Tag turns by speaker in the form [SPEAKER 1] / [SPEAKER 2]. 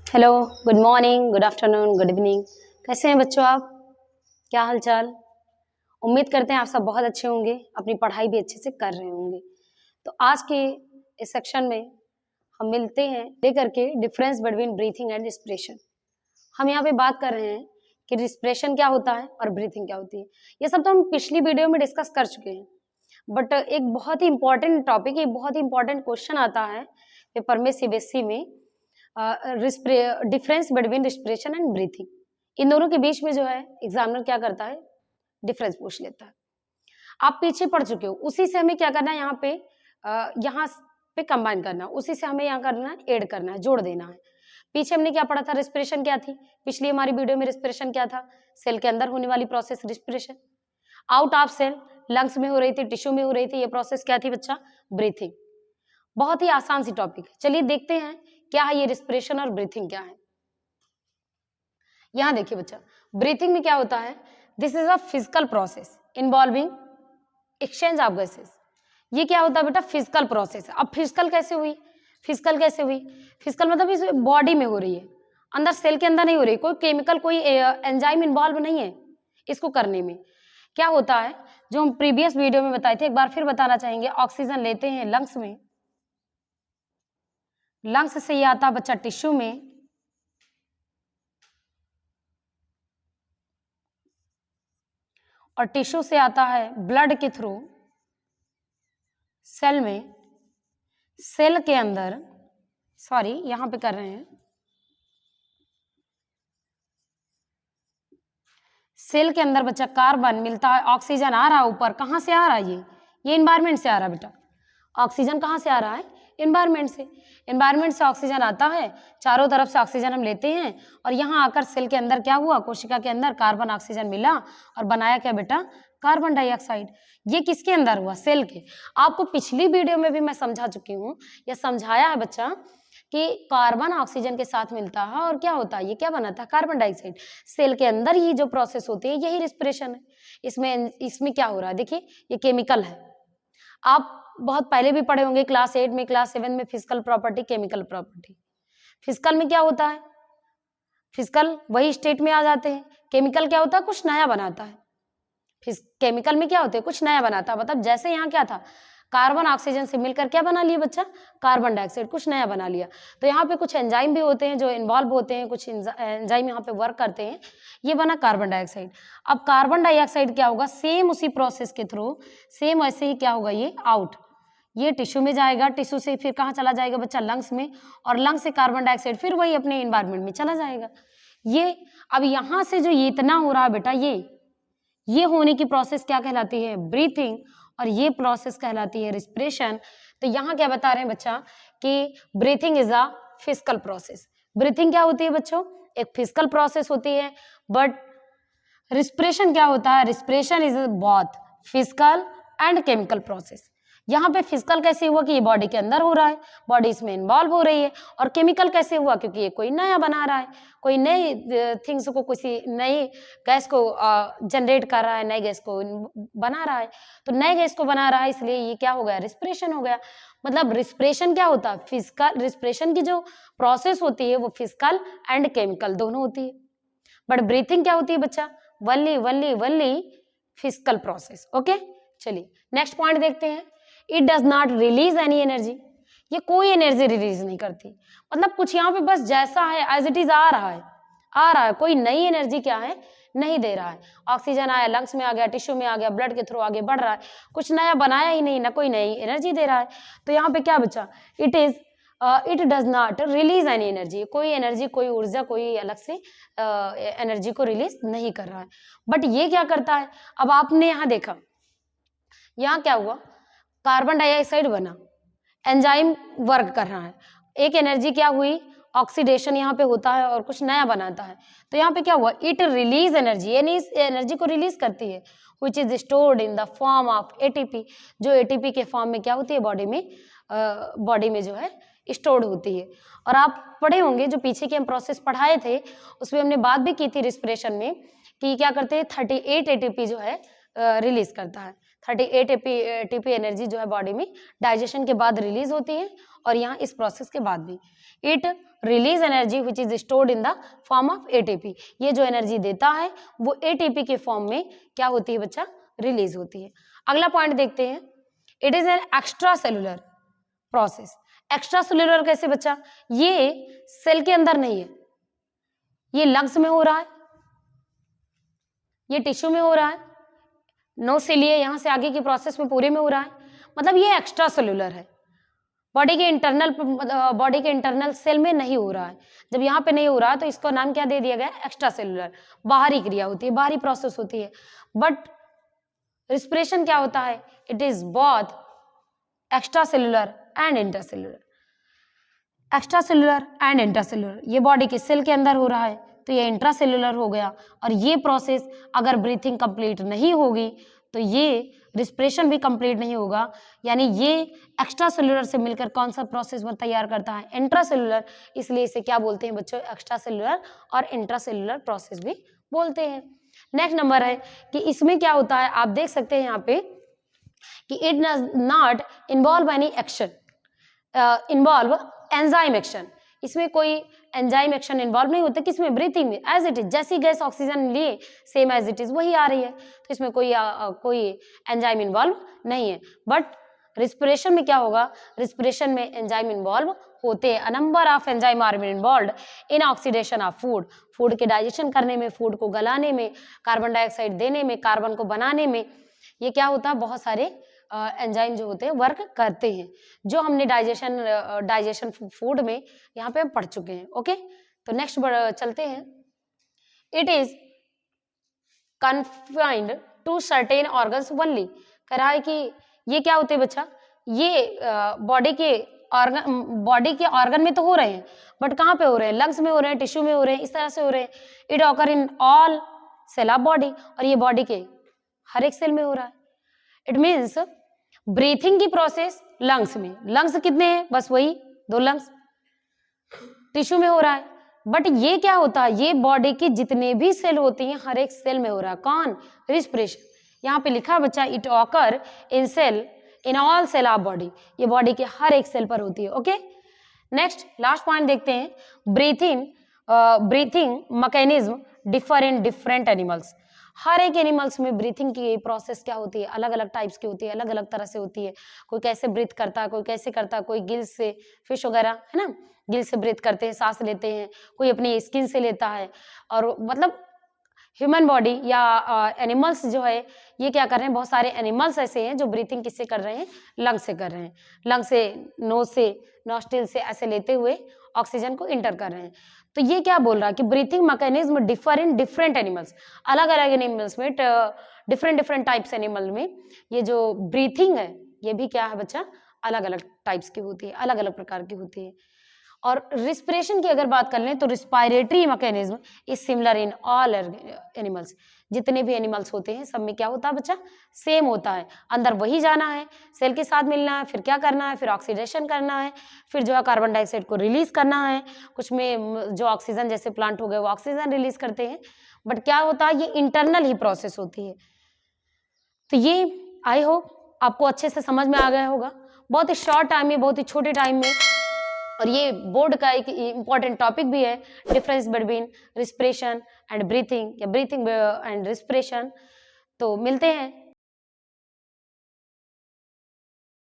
[SPEAKER 1] Hello, good morning, good afternoon, good evening. कैसे हैं बच्चों आप? क्या हाल चाल? उम्मीद करते हैं आप सब बहुत अच्छे होंगे, अपनी पढ़ाई भी अच्छे से कर रहे होंगे। तो आज के इस सेक्शन में हम मिलते हैं लेकर के difference between breathing and respiration. हम यहाँ पे बात कर रहे हैं कि रिस्पिरेशन क्या होता है और ब्रीथिंग क्या होती है। ये सब तो हम पिछली वीडियो में डिस्कस कर चुके हैं, बट एक बहुत ही इंपॉर्टेंट टॉपिक, एक बहुत ही इंपॉर्टेंट क्वेश्चन आता है पेपर में, सीबीएसई में, difference between respiration and breathing. इन दोनों के बीच में जो है एग्जामिनर क्या करता है, डिफरेंस पूछ लेता है। आप पीछे पढ़ चुके हो, उसी से हमें क्या करना है, यहाँ पे कंबाइन करना है, उसी से हमें यहाँ करना है, ऐड करना है, जोड़ देना है। पीछे हमने क्या पढ़ा था, रिस्पिरेशन क्या थी, पिछली हमारी वीडियो में रिस्पिरेशन क्या था, सेल के अंदर होने वाली process respiration, out of cell lungs में हो रही थी, टिश्यू में हो रही थी, ये प्रोसेस क्या थी बच्चा, ब्रीथिंग। बहुत ही आसान सी टॉपिक है। चलिए देखते हैं क्या है ये रिस्पिरेशन और ब्रीथिंग क्या है। यहां देखिए बच्चा, ब्रीथिंग में क्या होता है, this is a physical process involving exchange of gases. ये क्या होता है बेटा, फिजिकल प्रोसेस। अब फिजिकल कैसे हुई, फिजिकल कैसे हुई, फिजिकल मतलब इस बॉडी में हो रही है, अंदर सेल के अंदर नहीं हो रही, कोई केमिकल, कोई एंजाइम इन्वॉल्व नहीं है इसको करने में। क्या होता है, जो हम प्रीवियस वीडियो में बताए थे, एक बार फिर बताना चाहेंगे। ऑक्सीजन लेते हैं लंग्स में, लंग्स से ये आता है बच्चा टिश्यू में, और टिश्यू से आता है ब्लड के थ्रू सेल में, सेल के अंदर, सॉरी यहां पे कर रहे हैं, सेल के अंदर बच्चा कार्बन मिलता है, ऑक्सीजन आ रहा है ऊपर। कहां से आ रहा है ये एनवायरमेंट से आ रहा है बेटा। ऑक्सीजन कहां से आ रहा है, एनवायरमेंट से। एनवायरमेंट से ऑक्सीजन आता है, चारों तरफ से ऑक्सीजन हम लेते हैं, और यहाँ आकर सेल के अंदर क्या हुआ, कोशिका के अंदर कार्बन ऑक्सीजन मिला और बनाया क्या बेटा, कार्बन डाइऑक्साइड। ये किसके अंदर हुआ, सेल के। आपको पिछली वीडियो में भी मैं समझा चुकी हूँ, या समझाया है बच्चा, कि कार्बन ऑक्सीजन के साथ मिलता है और क्या होता है, ये क्या बनाता है, कार्बन डाइऑक्साइड। सेल के अंदर ही जो प्रोसेस होती है यही रिस्पिरेशन है। इसमें क्या हो रहा है, देखिए ये केमिकल है। आप बहुत पहले भी पढ़े होंगे, क्लास 8 में, क्लास 7 में, physical property, chemical property. Physical में क्या होता है, फिजिकल वही स्टेट में आ जाते हैं। केमिकल क्या होता है, कुछ नया बनाता है। केमिकल में क्या होते हैं, कुछ नया बनाता है। मतलब जैसे यहाँ क्या था, कार्बन ऑक्सीजन से मिलकर क्या बना लिया बच्चा, कार्बन डाइऑक्साइड, कुछ नया बना लिया। तो यहाँ पे कुछ एंजाइम भी होते हैं जो इन्वॉल्व होते हैं, कुछ एंजाइम यहाँ पे वर्क करते हैं, ये बना कार्बन डाइऑक्साइड। अब कार्बन डाइऑक्साइड क्या होगा, सेम उसी प्रोसेस के थ्रू, सेम ऐसे ही क्या होगा, ये आउट, ये टिश्यू में जाएगा, टिश्यू से फिर कहाँ चला जाएगा बच्चा, लंग्स में, और लंग्स से कार्बन डाइऑक्साइड फिर वही अपने एनवायरमेंट में चला जाएगा। ये अब यहाँ से जो ये इतना हो रहा है बेटा, ये होने की प्रोसेस क्या कहलाती है, ब्रीथिंग, और ये प्रोसेस कहलाती है रिस्पिरेशन। तो यहाँ क्या बता रहे हैं बच्चा, कि breathing is a physical process. Breathing क्या होती है बच्चों, एक फिजिकल प्रोसेस होती है, बट रिस्पिरेशन क्या होता है, respiration is both physical and chemical process. यहाँ पे फिजिकल कैसे हुआ, कि ये बॉडी के अंदर हो रहा है, बॉडी इसमें इन्वॉल्व हो रही है। और केमिकल कैसे हुआ, क्योंकि ये कोई नया बना रहा है, कोई नई थिंग्स को, किसी नई गैस को जनरेट कर रहा है, नई गैस को बना रहा है। तो नए गैस को बना रहा है, इसलिए ये क्या हो गया, रिस्पिरेशन हो गया। मतलब रिस्पिरेशन क्या होता है, फिजिकल, रिस्पिरेशन की जो प्रोसेस होती है वो फिजिकल एंड केमिकल दोनों होती है। बट ब्रीथिंग क्या होती है बच्चा, वनली फिजिकल प्रोसेस। ओके, चलिए नेक्स्ट पॉइंट देखते हैं। It does not release any energy, ये कोई एनर्जी रिलीज नहीं करती। मतलब कुछ यहाँ पे बस जैसा है एज इट इज आ रहा है, कोई नई एनर्जी क्या है, नहीं दे रहा है। ऑक्सीजन आया, लंग्स में आ गया, टिश्यू में आ गया, ब्लड के थ्रू आगे बढ़ रहा है, कुछ नया बनाया ही नहीं, ना कोई नई एनर्जी दे रहा है। तो यहाँ पे क्या बचा, it does not release any energy, कोई एनर्जी, कोई ऊर्जा, कोई अलग से एनर्जी को रिलीज नहीं कर रहा है। बट ये क्या करता है, अब आपने यहाँ देखा, यहाँ क्या हुआ, कार्बन डाइऑक्साइड बना, एंजाइम वर्क कर रहा है, एक एनर्जी क्या हुई, ऑक्सीडेशन यहाँ पे होता है और कुछ नया बनाता है। तो यहाँ पे क्या हुआ, इट रिलीज एनर्जी, यानी इस एनर्जी को रिलीज करती है, which is stored in the form of ATP, जो एटीपी के फॉर्म में क्या होती है, बॉडी में जो है स्टोर्ड होती है। और आप पढ़े होंगे, जो पीछे के हम प्रोसेस पढ़ाए थे उसमें हमने बात भी की थी रिस्पिरेशन में, कि क्या करते हैं, 38 एटीपी जो है रिलीज करता है। 38 एटीपी एनर्जी जो है बॉडी में डाइजेशन के बाद रिलीज होती है, और यहाँ इस प्रोसेस के बाद भी it release energy which is stored in the form of ATP. ये जो एनर्जी देता है वो एटीपी के फॉर्म में क्या होती है बच्चा, रिलीज होती है। अगला पॉइंट देखते हैं, it is an extra cellular process. Extra cellular कैसे बच्चा, ये सेल के अंदर नहीं है, ये लंग्स में हो रहा है, ये टिश्यू में हो रहा है, नो सिलिए यहाँ से आगे की प्रोसेस में पूरे में हो रहा है, मतलब ये एक्स्ट्रा सेलुलर है, बॉडी के इंटरनल सेल में नहीं हो रहा है। जब यहाँ पे नहीं हो रहा है तो इसका नाम क्या दे दिया गया, एक्स्ट्रा सेलुलर। बाहरी क्रिया होती है, बाहरी प्रोसेस होती है। बट रिस्पिरेशन क्या होता है, it is both extra cellular and intercellular. Extra cellular and intercellular, ये बॉडी के सेल के अंदर हो रहा है तो ये इंट्रासेलुलर हो गया। और ये प्रोसेस अगर ब्रीथिंग कंप्लीट नहीं होगी तो ये रिस्पिरेशन भी कंप्लीट नहीं होगा, यानी ये एक्स्ट्रा सेलुलर से मिलकर कौन सा प्रोसेस तैयार करता है, इंट्रासेलुलर। इसलिए इसे क्या बोलते हैं बच्चों, एक्स्ट्रा सेलुलर और इंट्रासेलुलर प्रोसेस भी बोलते हैं। नेक्स्ट नंबर है कि इसमें क्या होता है, आप देख सकते हैं यहाँ पे कि it does not involve any action, involve enzyme action. इसमें कोई एंजाइम एक्शन इन्वॉल्व नहीं होता, किसमें, ब्रीथिंग में। एज इट इज, जैसी गैस ऑक्सीजन लिए सेम एज इट इज वही आ रही है, तो इसमें कोई एंजाइम इन्वॉल्व नहीं है। बट रिस्पिरेशन में क्या होगा, रिस्पिरेशन में एंजाइम इन्वॉल्व होते हैं। A number of enzyme are involved in oxidation of food. Food के डाइजेशन करने में, फूड को गलाने में, कार्बन डाइऑक्साइड देने में, कार्बन को बनाने में, ये क्या होता है, बहुत सारे एंजाइम जो होते हैं वर्क करते हैं, जो हमने डाइजेशन फूड में यहाँ पे हम पढ़ चुके हैं। ओके, तो नेक्स्ट चलते हैं। It is confined to certain organs only. कह रहा है कि ये क्या होते हैं बच्चा, ये बॉडी के ऑर्गन में तो हो रहे हैं, बट कहाँ पे हो रहे हैं, लंग्स में हो रहे हैं, टिश्यू में हो रहे हैं, इस तरह से हो रहे हैं। It occur in all cell of body, और ये बॉडी के हर एक सेल में हो रहा है। इट मीन्स ब्रीथिंग की प्रोसेस लंग्स में, लंग्स कितने हैं, बस वही 2 लंग्स, टिश्यू में हो रहा है। बट ये क्या होता है, ये बॉडी की जितने भी सेल होती हैं हर एक सेल में हो रहा है। कौन, रिस्पिरेशन। यहाँ पे लिखा बच्चा, it occur in cell in all cell of body, ये बॉडी के हर एक सेल पर होती है। ओके, नेक्स्ट लास्ट पॉइंट देखते हैं, breathing mechanism differ in different animals. हर एक एनिमल्स में ब्रीथिंग की प्रोसेस क्या होती है, अलग अलग टाइप्स की होती है, अलग अलग तरह से होती है। कोई कैसे ब्रीथ करता है, कोई कैसे करता है, कोई गिल्स से, फिश वगैरह है ना, गिल से ब्रीथ करते हैं, सांस लेते हैं, कोई अपनी स्किन से लेता है। और मतलब ह्यूमन बॉडी या एनिमल्स जो है ये क्या कर रहे हैं, बहुत सारे एनिमल्स ऐसे हैं जो ब्रीथिंग किससे कर रहे हैं, लंग से कर रहे हैं। लंग से, नोज से, नॉस्ट्रिल से ऐसे लेते हुए ऑक्सीजन को इंटर कर रहे हैं। तो ये क्या बोल रहा है कि breathing mechanism differ in different animals, अलग अलग एनिमल्स में, डिफरेंट टाइप्स एनिमल में ये जो ब्रीथिंग है ये भी क्या है बच्चा, अलग अलग टाइप्स की होती है, अलग अलग प्रकार की होती है। और रिस्पिरेशन की अगर बात कर लें तो respiratory mechanism is similar in all animals. जितने भी एनिमल्स होते हैं सब में क्या होता है बच्चा, सेम होता है। अंदर वही जाना है, सेल के साथ मिलना है, फिर क्या करना है, फिर ऑक्सीडेशन करना है, फिर जो है कार्बन डाइऑक्साइड को रिलीज करना है। कुछ में जो ऑक्सीजन, जैसे प्लांट हो गए वो ऑक्सीजन रिलीज करते हैं, बट क्या होता है, ये इंटरनल ही प्रोसेस होती है। तो ये आई होप आपको अच्छे से समझ में आ गया होगा, बहुत ही शॉर्ट टाइम में, बहुत ही छोटे टाइम में। और ये बोर्ड का एक इम्पॉर्टेंट टॉपिक भी है, difference between respiration and breathing, या ब्रीथिंग एंड रिस्पिरेशन। तो मिलते हैं